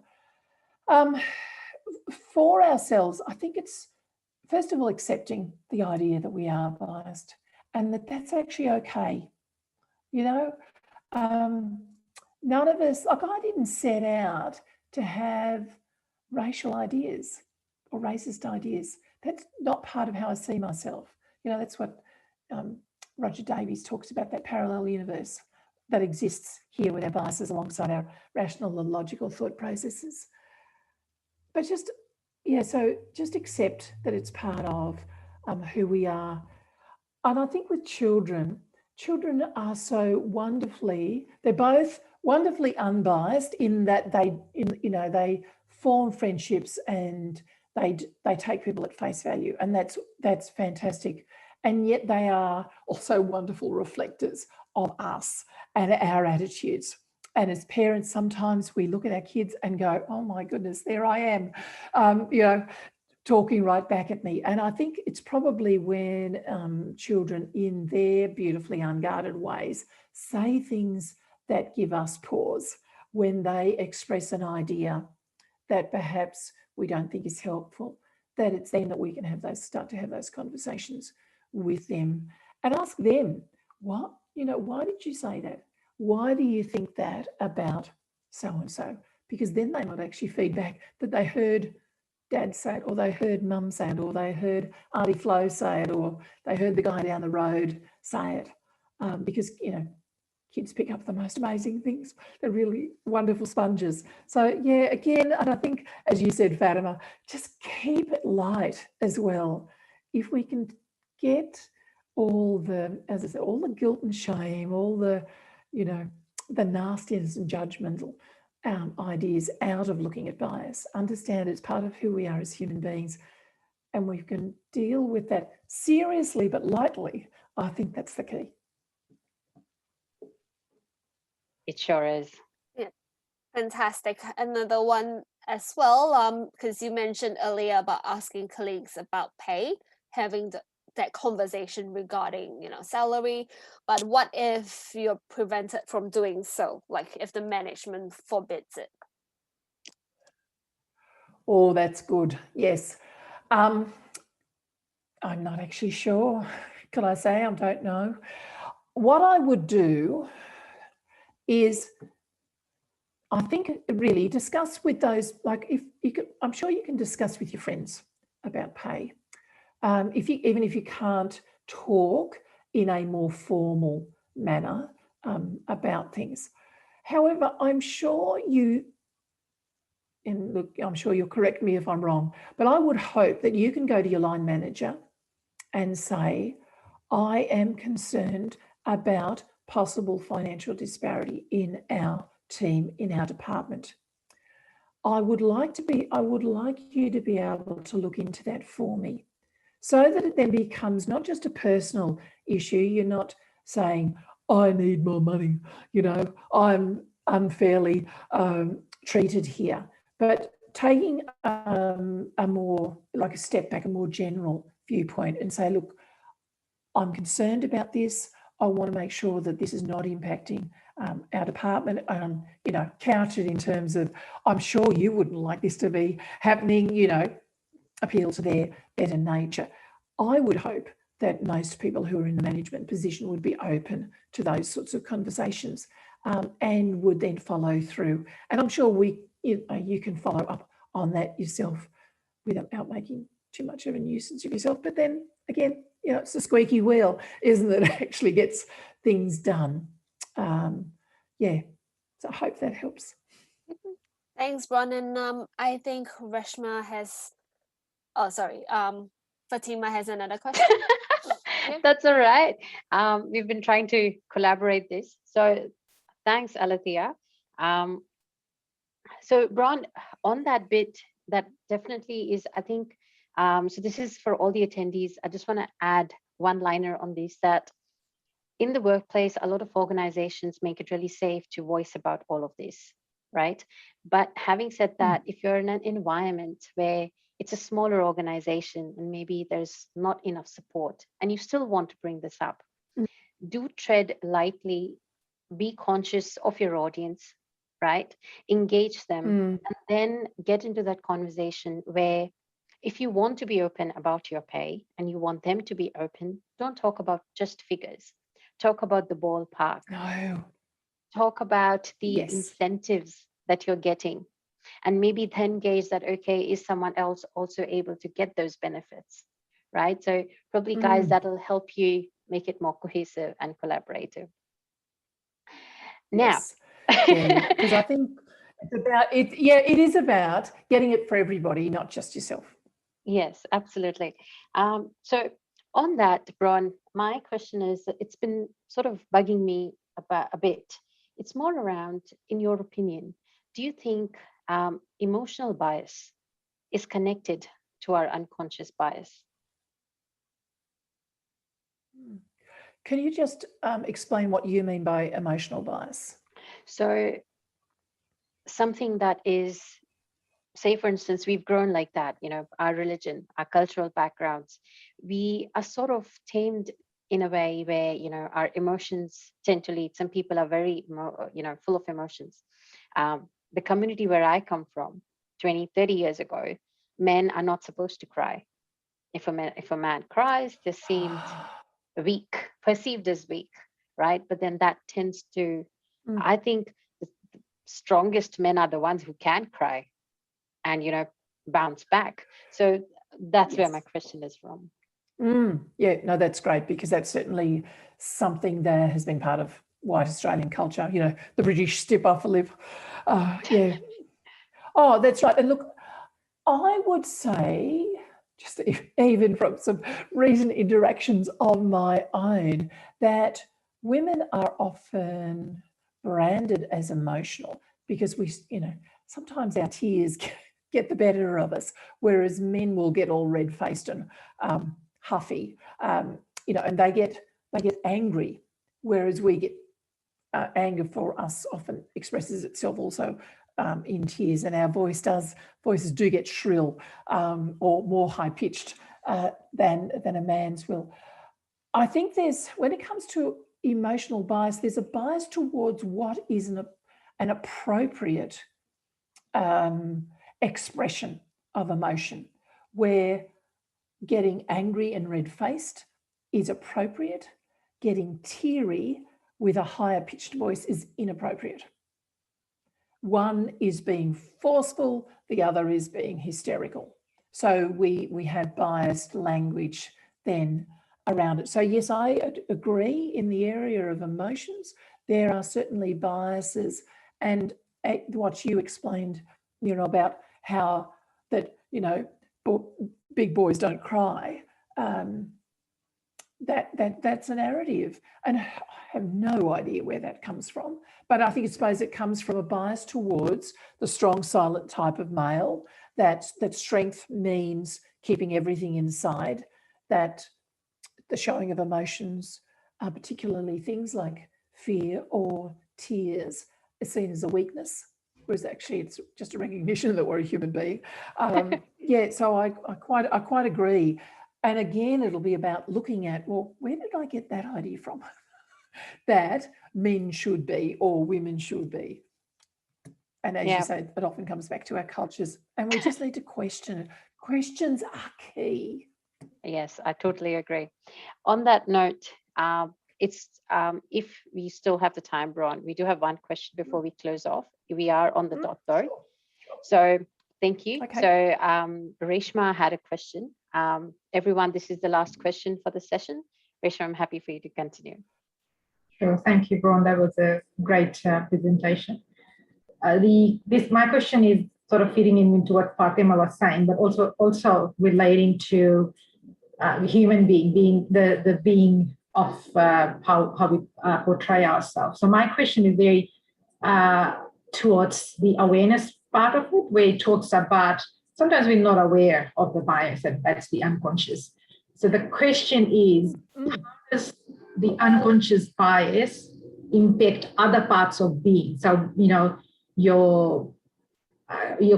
For ourselves, I think it's, first of all, accepting the idea that we are biased and that that's actually okay. You know, none of us, like I didn't set out to have racial ideas or racist ideas. That's not part of how I see myself. You know, that's what Roger Davies talks about, that parallel universe that exists here with our biases alongside our rational and logical thought processes. But just, yeah, so just accept that it's part of who we are. And I think with children are so wonderfully, they're both wonderfully unbiased in that they form friendships and they take people at face value, and that's fantastic. And yet they are also wonderful reflectors of us and our attitudes. And as parents, sometimes we look at our kids and go, oh my goodness, there I am, you know, talking right back at me. And I think it's probably when children in their beautifully unguarded ways say things that give us pause, when they express an idea that perhaps we don't think is helpful, that it's then that we can start to have those conversations with them and ask them, what, you know, why did you say that? Why do you think that about so-and-so? Because then they might actually feedback that they heard Dad say it, or they heard Mum say it, or they heard Auntie Flo say it, or they heard the guy down the road say it. Because, you know, kids pick up the most amazing things. They're really wonderful sponges. So, yeah, again, and I think, as you said, Fatima, just keep it light as well. If we can get all the, as I said, all the guilt and shame, all the, you know, the nastiness and judgmental ideas out of looking at bias, understand it's part of who we are as human beings, and we can deal with that seriously but lightly. I think that's the key. It sure is. Yeah, fantastic. Another one as well, because you mentioned earlier about asking colleagues about pay, having that conversation regarding, you know, salary. But what if you're prevented from doing so, like if the management forbids it? Oh, that's good. Yes. I'm not actually sure. Can I say I don't know? What I would do is, I think, really discuss with those, like, if you could, I'm sure you can discuss with your friends about pay. Even if you can't talk in a more formal manner about things. However, I'm sure you, and look, I'm sure you'll correct me if I'm wrong, but I would hope that you can go to your line manager and say, I am concerned about possible financial disparity in our team, in our department. I would like you to be able to look into that for me, so that it then becomes not just a personal issue. You're not saying, I need more money, you know, I'm unfairly treated here, but taking a more, like a step back, a more general viewpoint, and say, look, I'm concerned about this. I want to make sure that this is not impacting our department. You know, couch it in terms of, I'm sure you wouldn't like this to be happening, you know, appeal to their better nature. I would hope that most people who are in the management position would be open to those sorts of conversations and would then follow through. And I'm sure you can follow up on that yourself without making too much of a nuisance of yourself. But then again, it's the squeaky wheel, isn't it? It actually gets things done. So I hope that helps. Thanks, Bron. And I think Reshma has, Fatima has another question. Yeah. That's all right. We've been trying to collaborate this. So thanks, Alethea. So Bron, on that bit, that definitely is, I think, so this is for all the attendees. I just want to add one liner on this, that in the workplace, a lot of organizations make it really safe to voice about all of this, right? But having said that, if you're in an environment where it's a smaller organization and maybe there's not enough support and you still want to bring this up, do tread lightly, be conscious of your audience, right? Engage them and then get into that conversation where if you want to be open about your pay and you want them to be open, don't talk about just figures. Talk about the ballpark. No. Talk about the incentives that you're getting. And maybe then gauge that, okay, is someone else also able to get those benefits, right? So probably, guys, that'll help you make it more cohesive and collaborative. Now, because I think it's about it. Yeah, it is about getting it for everybody, not just yourself. Yes, absolutely. So on that, Bron, my question is, it's been sort of bugging me about a bit. It's more around, in your opinion, do you think emotional bias is connected to our unconscious bias? Can you just explain what you mean by emotional bias? So something that is, say, for instance, we've grown like that, our religion, our cultural backgrounds, we are sort of tamed in a way where, our emotions tend to lead. Some people are very, full of emotions. The community where I come from, 20, 30 years ago, men are not supposed to cry. If a man cries, they're seemed weak, perceived as weak, right? But then that tends to, I think the strongest men are the ones who can cry and, bounce back. So that's where my question is from. Yeah, no, that's great, because that's certainly something that has been part of white Australian culture, the British step off a lip. Yeah. Oh, that's right. And look, I would say, just even from some recent interactions on my own, that women are often branded as emotional because we, sometimes our tears get the better of us, whereas men will get all red-faced and huffy, and they get angry, whereas we get anger for us often expresses itself also in tears, and our voices do get shrill or more high-pitched than a man's will. I think when it comes to emotional bias, there's a bias towards what is an appropriate expression of emotion, where getting angry and red-faced is appropriate, getting teary with a higher pitched voice is inappropriate. One is being forceful, the other is being hysterical. So we have biased language then around it. So yes, I agree in the area of emotions. There are certainly biases, and what you explained, about how that, big boys don't cry. That's a narrative, and I have no idea where that comes from. But I suppose it comes from a bias towards the strong, silent type of male, that strength means keeping everything inside, that the showing of emotions, particularly things like fear or tears, is seen as a weakness, whereas actually it's just a recognition that we're a human being. Yeah, so I quite agree. And again, it'll be about looking at, well, where did I get that idea from? That men should be or women should be. And as you say, it often comes back to our cultures, and we just need to question it. Questions are key. Yes, I totally agree. On that note, it's if we still have the time, Bron, we do have one question before we close off. We are on the dot though. So Thank you. Okay. So Reshma had a question. Everyone, this is the last question for the session. Reshma, I'm happy for you to continue. Sure. Thank you, Bron. That was a great presentation. My question is sort of fitting into what Fatima was saying, but also relating to human being the being of how we portray ourselves. So my question is very towards the awareness part of it, where it talks about sometimes we're not aware of the bias, and that's the unconscious. So the question is, how does the unconscious bias impact other parts of being? So, you know, your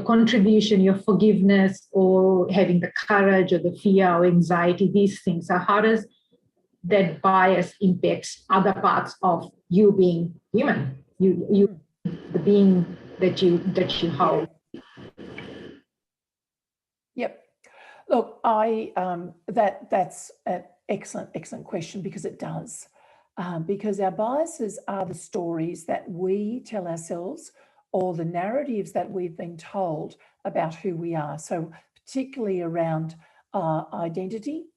contribution, your forgiveness, or having the courage or the fear or anxiety, these things. So how does that bias impact other parts of you being human, you the being that you hold? Yep. Look, that's an excellent question, because it does. Because our biases are the stories that we tell ourselves, or the narratives that we've been told about who we are. So particularly around identity,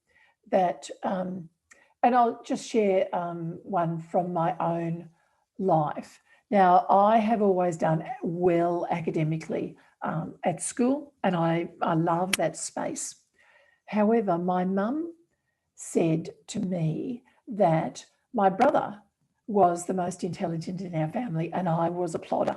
that, and I'll just share one from my own life. Now, I have always done well academically at school, and I love that space. However, my mum said to me that my brother was the most intelligent in our family and I was a plodder.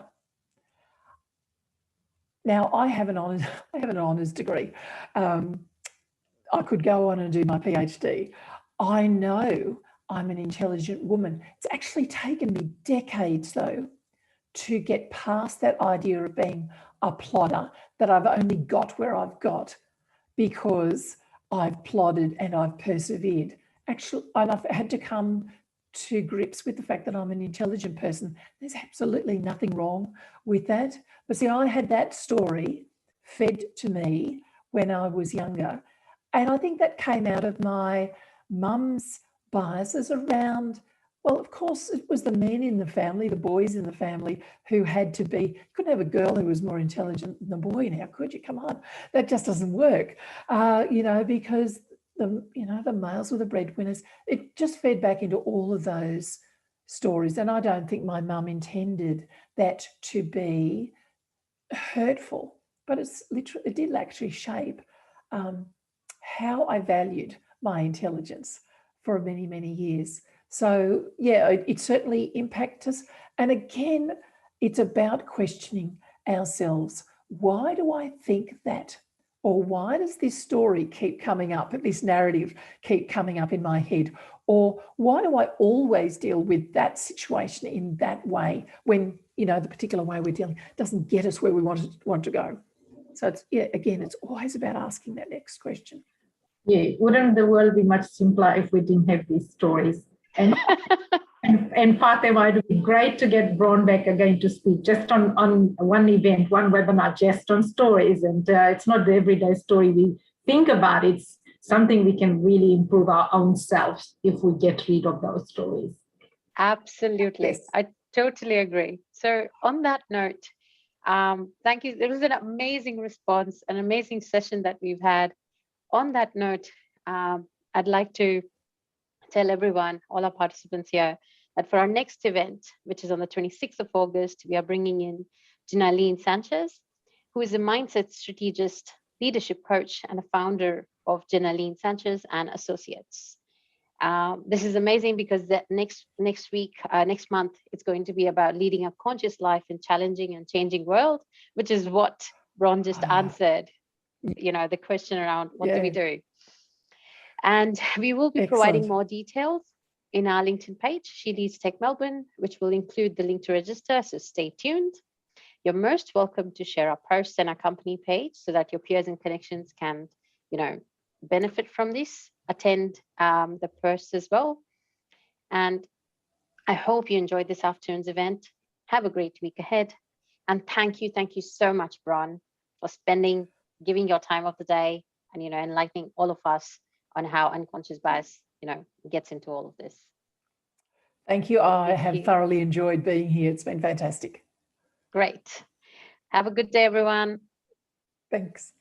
Now, I have an honours degree. I could go on and do my PhD. I know I'm an intelligent woman. It's actually taken me decades, though, to get past that idea of being a plodder, that I've only got where I've got because I've plodded and I've persevered. Actually, and I've had to come to grips with the fact that I'm an intelligent person. There's absolutely nothing wrong with that. But see, I had that story fed to me when I was younger. And I think that came out of my mum's biases around, well, of course, it was the men in the family, the boys in the family who had to be, couldn't have a girl who was more intelligent than the boy now, could you? Come on, that just doesn't work, you know, because the males were the breadwinners. It just fed back into all of those stories. And I don't think my mum intended that to be hurtful, but it did actually shape how I valued my intelligence for many, many years. So yeah, it certainly impacts us. And again, it's about questioning ourselves. Why do I think that? Or why does this story keep coming up, this narrative keep coming up in my head? Or why do I always deal with that situation in that way when, you know, the particular way we're dealing doesn't get us where we want to go? So it's, yeah, again, it's always about asking that next question. Yeah, wouldn't the world be much simpler if we didn't have these stories? And Fatima, it would be great to get Bron back again to speak just on one event, one webinar, just on stories. And it's not the everyday story we think about. It's something we can really improve our own selves if we get rid of those stories. Absolutely. Yes. I totally agree. So on that note, thank you. There was an amazing response, an amazing session that we've had. On that note, I'd like to tell everyone, all our participants here, that for our next event, which is on the 26th of August, we are bringing in Janalene Sanchez, who is a mindset strategist, leadership coach, and a founder of Janalene Sanchez and Associates. This is amazing because the next month, it's going to be about leading a conscious life in challenging and changing world, which is what Bron just answered. You know, the question around what do we do? And we will be providing more details in our LinkedIn page, She Leads Tech Melbourne, which will include the link to register, so stay tuned. You're most welcome to share our posts and our company page so that your peers and connections can, you know, benefit from this, attend the posts as well. And I hope you enjoyed this afternoon's event. Have a great week ahead. And thank you so much, Bron, for giving your time of the day and, you know, enlightening all of us on how unconscious bias, you know, gets into all of this. Thank you. I have thoroughly enjoyed being here. It's been fantastic. Great. Have a good day, everyone. Thanks.